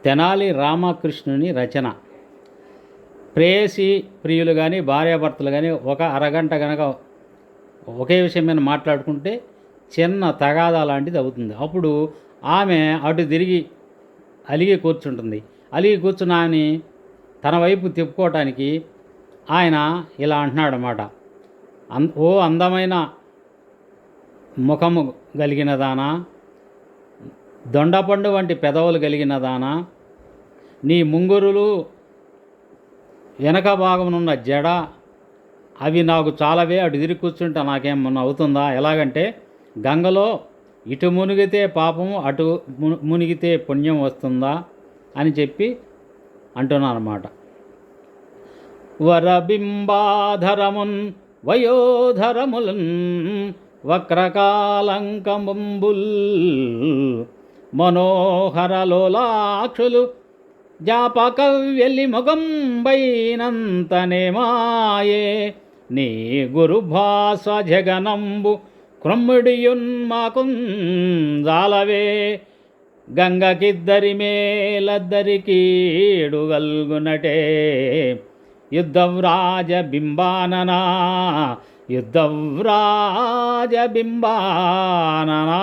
తెనాలి రామకృష్ణుని రచన. ప్రేయసి ప్రియులు కానీ భార్యాభర్తలు కానీ ఒక అరగంట కనుక ఒకే విషయం మీద మాట్లాడుకుంటే చిన్న తగాదా లాంటిది అవుతుంది. అప్పుడు ఆమె అటు తిరిగి అలిగి కూర్చుంటుంది. అలిగి కూర్చున్న ఆమెని తన వైపు తిప్పుకోవటానికి ఆయన ఇలా అంటున్నాడన్నమాట. ఓ అందమైన ముఖము కలిగిన దానా, దొండపండు వంటి పెదవులు కలిగిన దానా, నీ ముంగురులు వెనక భాగమునున్న జడ అవి నాకు చాలావే, అటు తిరిగి కూర్చుంటే నాకేమన్నా అవుతుందా? ఎలాగంటే గంగలో ఇటు మునిగితే పాపము, అటు మునిగితే పుణ్యం వస్తుందా అని చెప్పి అంటున్నాను అన్నమాట. వరబింబాధరమున్ వయోధరములన్ వక్రకాలంకంబుల్ మనోహరలోలాక్షులు జాపకవ్యలి మొగంబైనంతనే మాయే నీ గురుభాస జగనంబు క్రొమ్ముడియున్మాకుం జాలవే గంగకిద్దరి మేలద్దరికీడు గల్గునటే యుద్ధవ్రాజ బింబాననా యుద్ధవ్రాజ బింబాననా.